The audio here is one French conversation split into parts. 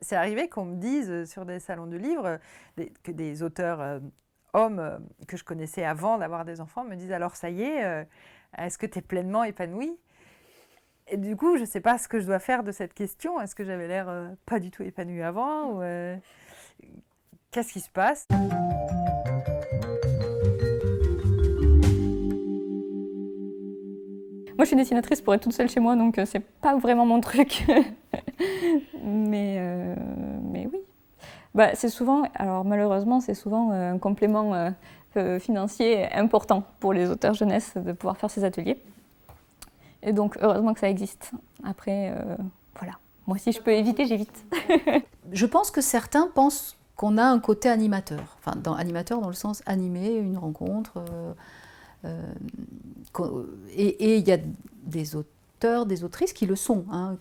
C'est arrivé qu'on me dise sur des salons de livres, que des auteurs hommes que je connaissais avant d'avoir des enfants me disent alors ça y est, est-ce que tu es pleinement épanouie? Et du coup, je ne sais pas ce que je dois faire de cette question. Est-ce que j'avais l'air pas du tout épanouie avant ou, qu'est-ce qui se passe? Moi, je suis dessinatrice pour être toute seule chez moi, donc c'est pas vraiment mon truc. mais oui. Bah, c'est souvent, alors malheureusement, c'est souvent un complément financier important pour les auteurs jeunesse de pouvoir faire ces ateliers. Et donc, heureusement que ça existe. Après, voilà. Moi, si je peux éviter, j'évite. Je pense que certains pensent qu'on a un côté animateur. Enfin, animateur dans le sens animer une rencontre. Et il y a des auteurs, des autrices qui le sont, hein,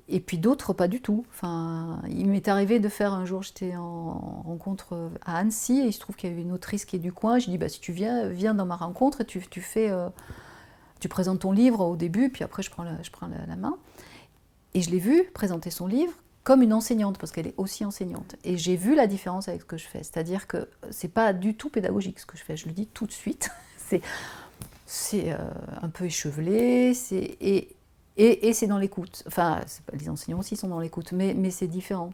et puis d'autres pas du tout. Enfin, il m'est arrivé de faire un jour, j'étais en rencontre à Annecy, et il se trouve qu'il y avait une autrice qui est du coin. Je dis bah, si tu viens dans ma rencontre, et tu présentes ton livre au début, puis après je prends la main. Et je l'ai vue présenter son livre comme une enseignante, parce qu'elle est aussi enseignante. Et j'ai vu la différence avec ce que je fais. C'est-à-dire que c'est pas du tout pédagogique ce que je fais, je le dis tout de suite. c'est un peu échevelé, et c'est dans l'écoute. Enfin, les enseignants aussi sont dans l'écoute, mais c'est différent.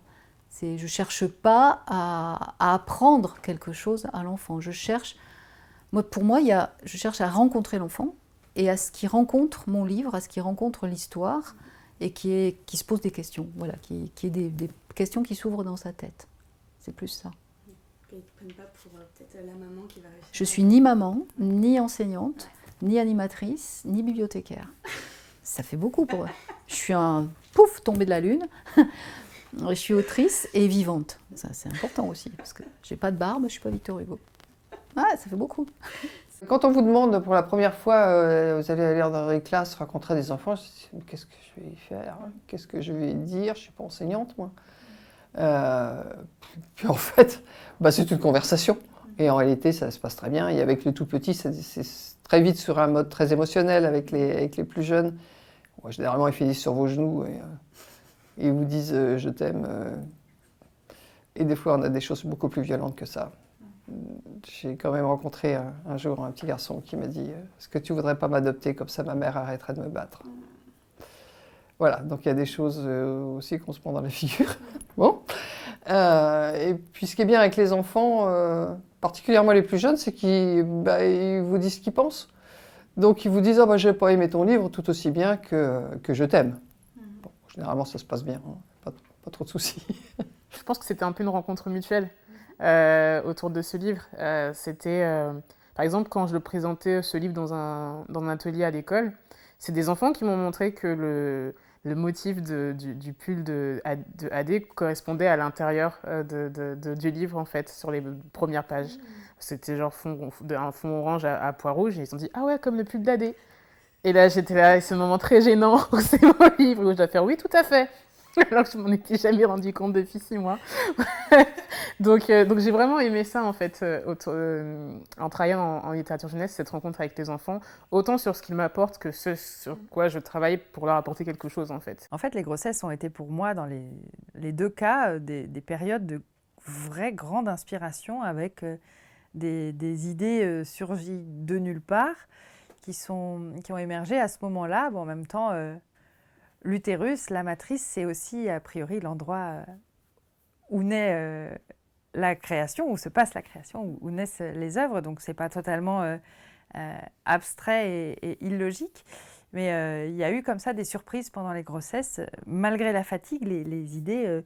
Je ne cherche pas à apprendre quelque chose à l'enfant. Pour moi, je cherche à rencontrer l'enfant et à ce qu'il rencontre mon livre, à ce qu'il rencontre l'histoire, et qui se pose des questions, voilà, qui ait des questions qui s'ouvrent dans sa tête. C'est plus ça. Qu'ils ne prennent pas pour peut-être la maman qui va réussir. Je suis ni maman, ni enseignante, ni animatrice, ni bibliothécaire. Ça fait beaucoup pour eux. Je suis un pouf tombé de la lune. Je suis autrice et vivante. Ça, c'est important aussi, parce que j'ai pas de barbe, je suis pas Victor Hugo. Ah, ça fait beaucoup. Quand on vous demande pour la première fois, vous allez aller dans les classes rencontrer des enfants, je dis, qu'est-ce que je vais y faire? Qu'est-ce que je vais y dire? Je ne suis pas enseignante, moi. Puis en fait, c'est une conversation. Et en réalité, ça se passe très bien. Et avec les tout petits, c'est très vite sur un mode très émotionnel avec les plus jeunes. Ouais, généralement, ils finissent sur vos genoux et ils vous disent je t'aime. Et des fois, on a des choses beaucoup plus violentes que ça. J'ai quand même rencontré un jour un petit garçon qui m'a dit « Est-ce que tu voudrais pas m'adopter, comme ça ma mère arrêterait de me battre ?» Voilà, donc il y a des choses aussi qu'on se prend dans la figure. Bon. Et puis ce qui est bien avec les enfants, particulièrement les plus jeunes, c'est qu'ils vous disent ce qu'ils pensent. Donc ils vous disent « Ah, j'ai pas aimé ton livre tout aussi bien que je t'aime. » Bon, généralement ça se passe bien, hein. Pas trop de soucis. Je pense que c'était un peu une rencontre mutuelle. Autour de ce livre. C'était, par exemple, quand je le présentais, ce livre, dans un atelier à l'école, c'est des enfants qui m'ont montré que le motif du pull de AD correspondait à l'intérieur du livre, en fait, sur les premières pages. C'était genre un fond orange à pois rouge, et ils se sont dit « Ah ouais, comme le pull d'AD !» Et là, j'étais là, et ce moment très gênant où c'est mon livre, où je dois faire « Oui, tout à fait !» Alors que je m'en étais jamais rendu compte depuis 6 mois. Donc j'ai vraiment aimé ça, en fait, en travaillant en littérature jeunesse, cette rencontre avec les enfants, autant sur ce qu'ils m'apportent que ce sur quoi je travaille pour leur apporter quelque chose, en fait. En fait, les grossesses ont été pour moi, dans les deux cas, des périodes de vraie grande inspiration avec des idées surgies de nulle part qui ont émergé à ce moment-là. Bon, en même temps, l'utérus, la matrice, c'est aussi a priori l'endroit où naît la création, où se passe la création, où naissent les œuvres. Donc c'est pas totalement abstrait et illogique. Mais il y a eu comme ça des surprises pendant les grossesses. Malgré la fatigue, les idées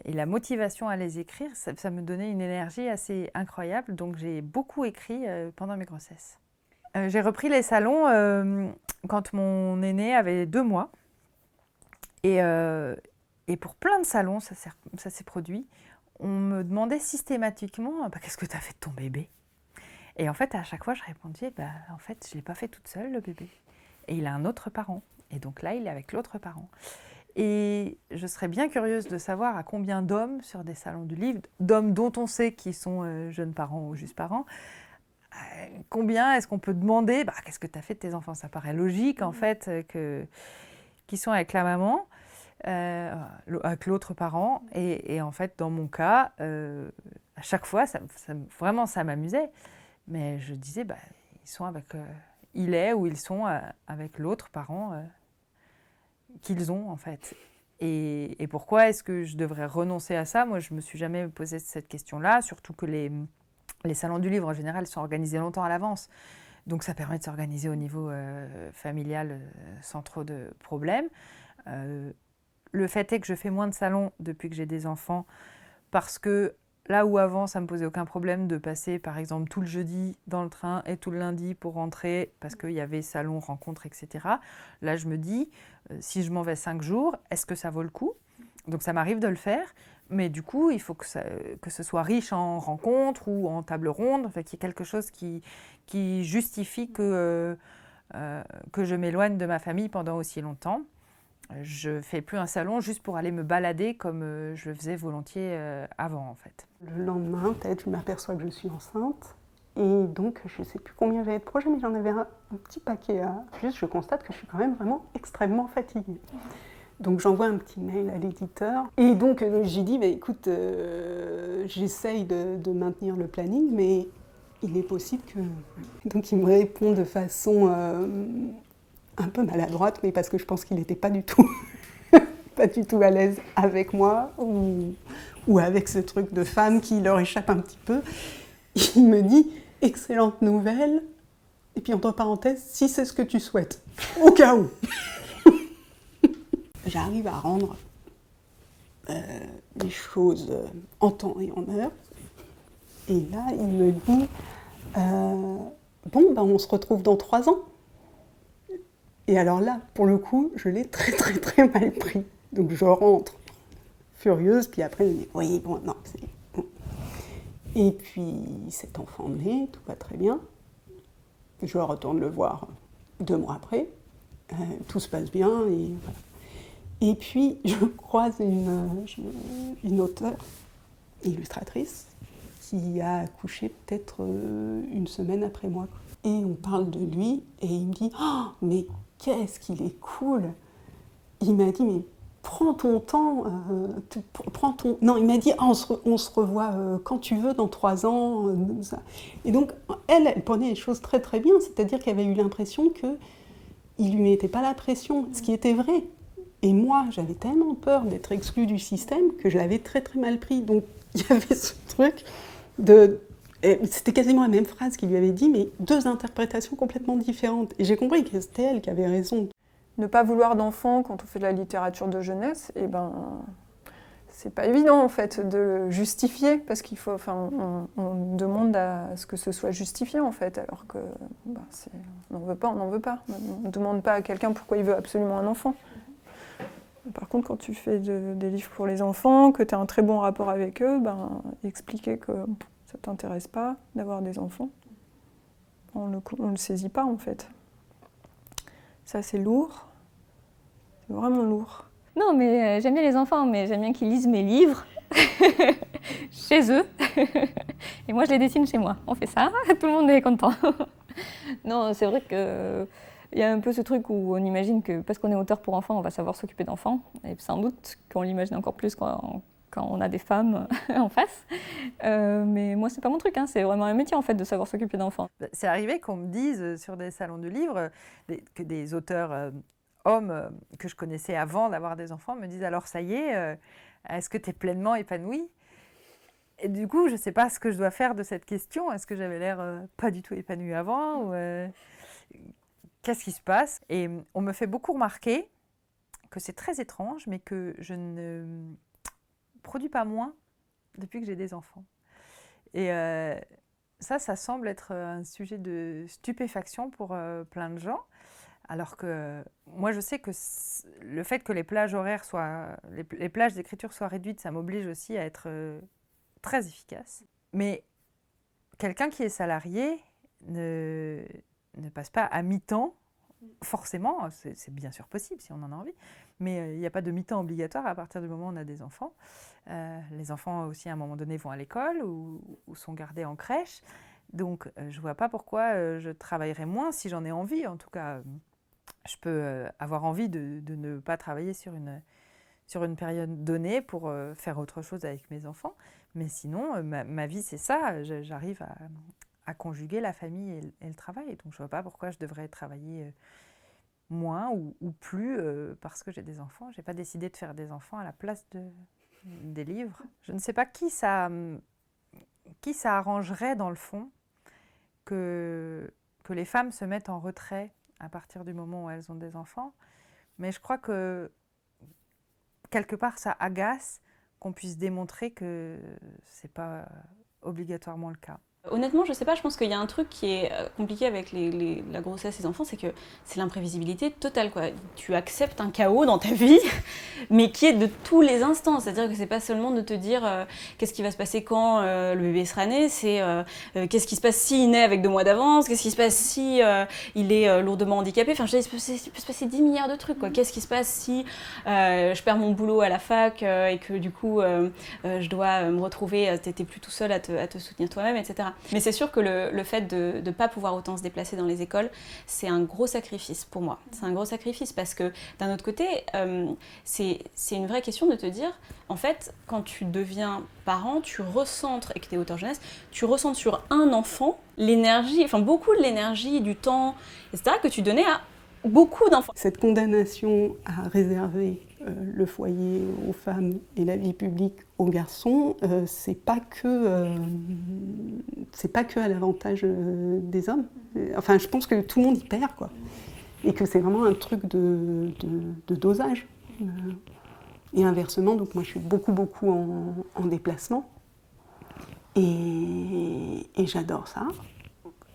et la motivation à les écrire, ça me donnait une énergie assez incroyable. Donc j'ai beaucoup écrit pendant mes grossesses. J'ai repris les salons quand mon aîné avait 2 mois. Et pour plein de salons, ça s'est produit. On me demandait systématiquement qu'est-ce que tu as fait de ton bébé? Et en fait, à chaque fois, je répondais en fait, je ne l'ai pas fait toute seule, le bébé. Et il a un autre parent. Et donc là, il est avec l'autre parent. Et je serais bien curieuse de savoir à combien d'hommes sur des salons du livre, d'hommes dont on sait qu'ils sont jeunes parents ou juste parents, combien est-ce qu'on peut demander qu'est-ce que tu as fait de tes enfants? Ça paraît logique, en fait, qu'ils sont avec la maman. avec l'autre parent. Et en fait, dans mon cas, à chaque fois, vraiment, ça m'amusait. Mais je disais, bah, ils sont avec... il est ou ils sont avec l'autre parent qu'ils ont, en fait. Et pourquoi est-ce que je devrais renoncer à ça? Moi, je ne me suis jamais posé cette question-là, surtout que les salons du livre, en général, sont organisés longtemps à l'avance. Donc, ça permet de s'organiser au niveau familial sans trop de problèmes. Le fait est que je fais moins de salons depuis que j'ai des enfants parce que là où avant, ça ne me posait aucun problème de passer, par exemple, tout le jeudi dans le train et tout le lundi pour rentrer parce qu'il y avait salon, rencontre, etc. Là, je me dis, si je m'en vais 5 jours, est-ce que ça vaut le coup? Donc, ça m'arrive de le faire. Mais du coup, il faut que ce soit riche en rencontres ou en table ronde, enfin, qu'il y ait quelque chose qui justifie que je m'éloigne de ma famille pendant aussi longtemps. Je ne fais plus un salon juste pour aller me balader comme je le faisais volontiers avant, en fait. Le lendemain, peut-être, je m'aperçois que je suis enceinte. Et donc, je ne sais plus combien j'avais de projets, mais j'en avais un petit paquet. Juste, je constate que je suis quand même vraiment extrêmement fatiguée. Donc, j'envoie un petit mail à l'éditeur. Et donc, j'ai dit, bah, écoute, j'essaye de maintenir le planning, mais il est possible que... Donc, il me répond de façon... un peu maladroite, mais parce que je pense qu'il n'était pas du tout à l'aise avec moi ou avec ce truc de femme qui leur échappe un petit peu. Il me dit « excellente nouvelle » et puis entre parenthèses « si c'est ce que tu souhaites », au cas où. J'arrive à rendre les choses en temps et en heure. Et là, il me dit « bon, ben, on se retrouve dans 3 ans ». Et alors là, pour le coup, je l'ai très très très mal pris. Donc je rentre furieuse, puis après je me dis, oui, bon, non, c'est bon. Et puis cet enfant naît, tout va très bien. Je retourne le voir 2 mois après. Tout se passe bien, et voilà. Et puis je croise une auteure, illustratrice, qui a accouché peut-être 1 semaine après moi. Et on parle de lui, et il me dit, oh, mais qu'est-ce qu'il est cool! Il m'a dit, mais prends ton temps, Non, il m'a dit, on se revoit quand tu veux, dans 3 ans. Ça. Et donc, elle prenait les choses très très bien, c'est-à-dire qu'elle avait eu l'impression qu'il ne lui mettait pas la pression, ce qui était vrai. Et moi, j'avais tellement peur d'être exclue du système que je l'avais très très mal pris. Donc, il y avait ce truc de... C'était quasiment la même phrase qu'il lui avait dit, mais 2 interprétations complètement différentes. Et j'ai compris que c'était elle qui avait raison. Ne pas vouloir d'enfant quand on fait de la littérature de jeunesse, eh ben, c'est pas évident en fait de le justifier, parce qu'il faut, enfin, on demande à ce que ce soit justifié en fait, alors que ben, on n'en veut pas, on n'en veut pas. On ne demande pas à quelqu'un pourquoi il veut absolument un enfant. Par contre, quand tu fais des livres pour les enfants, que tu as un très bon rapport avec eux, ben, expliquer que ça ne t'intéresse pas d'avoir des enfants. On ne le saisit pas, en fait. Ça, c'est lourd. C'est vraiment lourd. Non, mais j'aime bien les enfants, mais j'aime bien qu'ils lisent mes livres chez eux. Et moi, je les dessine chez moi. On fait ça, tout le monde est content. Non, c'est vrai qu'il y a un peu ce truc où on imagine que parce qu'on est auteur pour enfants, on va savoir s'occuper d'enfants. Et sans doute qu'on l'imagine encore plus quand on a des femmes en face. Mais moi, c'est pas mon truc, hein. C'est vraiment un métier en fait de savoir s'occuper d'enfants. C'est arrivé qu'on me dise sur des salons du livre que des auteurs hommes que je connaissais avant d'avoir des enfants me disent alors ça y est, est-ce que tu es pleinement épanouie? Et du coup, je ne sais pas ce que je dois faire de cette question. Est-ce que j'avais l'air pas du tout épanouie avant ou, qu'est-ce qui se passe? Et on me fait beaucoup remarquer que c'est très étrange, mais que je ne produis pas moins depuis que j'ai des enfants. Et ça semble être un sujet de stupéfaction pour plein de gens. Alors que moi, je sais que le fait que les plages horaires les plages d'écriture soient réduites, ça m'oblige aussi à être très efficace. Mais quelqu'un qui est salarié ne passe pas à mi-temps, forcément, c'est bien sûr possible si on en a envie, mais il n'y a pas de mi-temps obligatoire à partir du moment où on a des enfants. Les enfants aussi, à un moment donné, vont à l'école ou sont gardés en crèche. Donc, je ne vois pas pourquoi je travaillerais moins si j'en ai envie. En tout cas, je peux avoir envie de ne pas travailler sur sur une période donnée pour faire autre chose avec mes enfants. Mais sinon, ma vie, c'est ça. J'arrive à conjuguer la famille et le travail. Donc, je ne vois pas pourquoi je devrais travailler moins ou plus parce que j'ai des enfants. Je n'ai pas décidé de faire des enfants à la place des livres. Je ne sais pas qui ça arrangerait dans le fond que les femmes se mettent en retrait à partir du moment où elles ont des enfants. Mais je crois que quelque part, ça agace qu'on puisse démontrer que ce n'est pas obligatoirement le cas. Honnêtement, je sais pas, je pense qu'il y a un truc qui est compliqué avec la grossesse et les enfants, c'est que c'est l'imprévisibilité totale, quoi. Tu acceptes un chaos dans ta vie, mais qui est de tous les instants. C'est-à-dire que c'est pas seulement de te dire qu'est-ce qui va se passer quand le bébé sera né, c'est qu'est-ce qui se passe s'il naît avec 2 mois d'avance, qu'est-ce qui se passe si il est lourdement handicapé. Enfin, il peut se passer 10 milliards de trucs, quoi. Qu'est-ce qui se passe si je perds mon boulot à la fac et que du coup je dois me retrouver, t'es plus tout seul à te soutenir toi-même, etc. Mais c'est sûr que le fait de ne pas pouvoir autant se déplacer dans les écoles, c'est un gros sacrifice pour moi. C'est un gros sacrifice parce que d'un autre côté, c'est une vraie question de te dire, en fait, quand tu deviens parent, tu recentres, et que tu es auteur jeunesse, tu recentres sur un enfant l'énergie, enfin beaucoup de l'énergie, du temps, etc., que tu donnais à beaucoup d'enfants. Cette condamnation à réserver le foyer aux femmes et la vie publique aux garçons, c'est pas que à l'avantage des hommes. Enfin, je pense que tout le monde y perd, quoi. Et que c'est vraiment un truc de dosage. Et inversement, donc moi je suis beaucoup en déplacement. Et j'adore ça.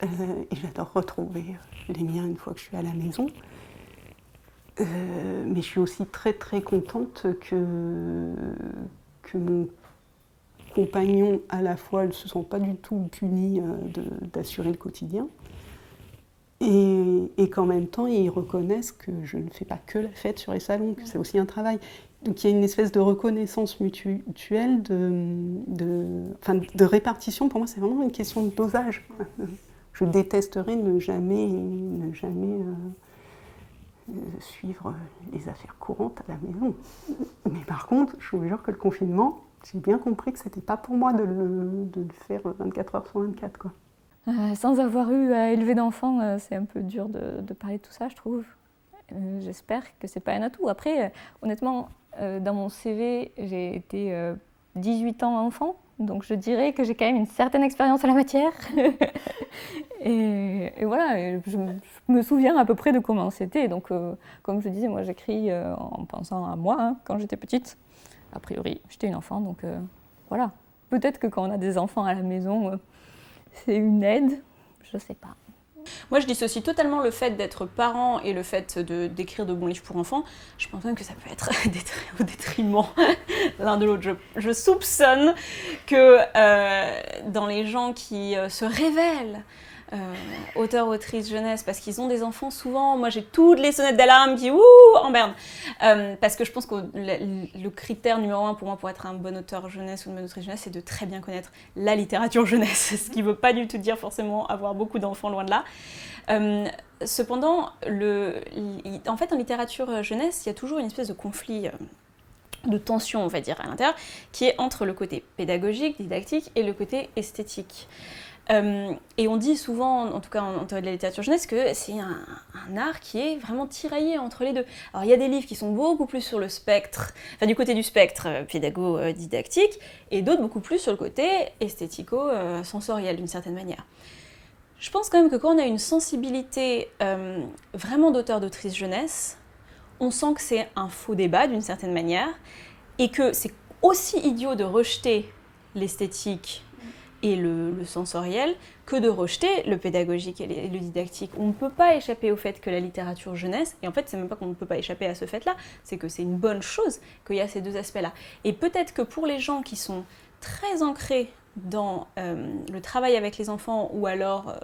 Et j'adore retrouver les miens une fois que je suis à la maison. Mais je suis aussi très contente que mon compagnon, à la fois, ne se sent pas du tout puni d'assurer le quotidien. Et qu'en même temps, ils reconnaissent que je ne fais pas que la fête sur les salons, que c'est aussi un travail. Donc il y a une espèce de reconnaissance mutuelle, de répartition. Pour moi, c'est vraiment une question de dosage. Je détesterais ne jamais suivre les affaires courantes à la maison. Mais par contre, je vous jure que le confinement, j'ai bien compris que c'était pas pour moi de le faire 24 heures sur 24, quoi. Sans avoir eu à élever d'enfants, c'est un peu dur de parler de tout ça, je trouve. J'espère que c'est pas un atout. Après, honnêtement, dans mon CV, j'ai été 18 ans enfant, donc je dirais que j'ai quand même une certaine expérience en la matière. et voilà, je me souviens à peu près de comment c'était. Donc, comme je disais, moi j'écris en pensant à moi, hein, quand j'étais petite. A priori, j'étais une enfant, donc voilà. Peut-être que quand on a des enfants à la maison, c'est une aide, je sais pas. Moi, je dissocie totalement le fait d'être parent et le fait d'écrire de bons livres pour enfants. Je pense même que ça peut être au détriment l'un de l'autre. Je soupçonne que dans les gens qui se révèlent auteurs, autrices, jeunesse, parce qu'ils ont des enfants, souvent, moi j'ai toutes les sonnettes d'alarme qui emmerdent. Parce que je pense que le critère numéro 1 pour moi pour être un bon auteur jeunesse ou une bonne autrice jeunesse, c'est de très bien connaître la littérature jeunesse, ce qui ne veut pas du tout dire forcément avoir beaucoup d'enfants, loin de là. Cependant, en fait, en littérature jeunesse, il y a toujours une espèce de conflit, de tension, on va dire, à l'intérieur, qui est entre le côté pédagogique, didactique, et le côté esthétique. Et on dit souvent, en tout cas en théorie de la littérature jeunesse, que c'est un art qui est vraiment tiraillé entre les deux. Alors il y a des livres qui sont beaucoup plus sur le spectre, enfin du côté du spectre pédago-didactique, et d'autres beaucoup plus sur le côté esthético-sensoriel d'une certaine manière. Je pense quand même que quand on a une sensibilité vraiment d'auteur-d'autrice jeunesse, on sent que c'est un faux débat d'une certaine manière, et que c'est aussi idiot de rejeter l'esthétique et le sensoriel que de rejeter le pédagogique et le didactique. On ne peut pas échapper au fait que la littérature jeunesse, et en fait c'est même pas qu'on ne peut pas échapper à ce fait-là, c'est que c'est une bonne chose qu'il y a ces deux aspects-là. Et peut-être que pour les gens qui sont très ancrés dans le travail avec les enfants ou alors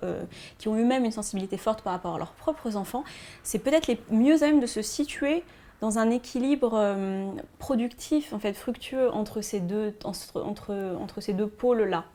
qui ont eux-mêmes une sensibilité forte par rapport à leurs propres enfants, c'est peut-être les mieux à même de se situer dans un équilibre productif, en fait, fructueux entre ces deux pôles-là.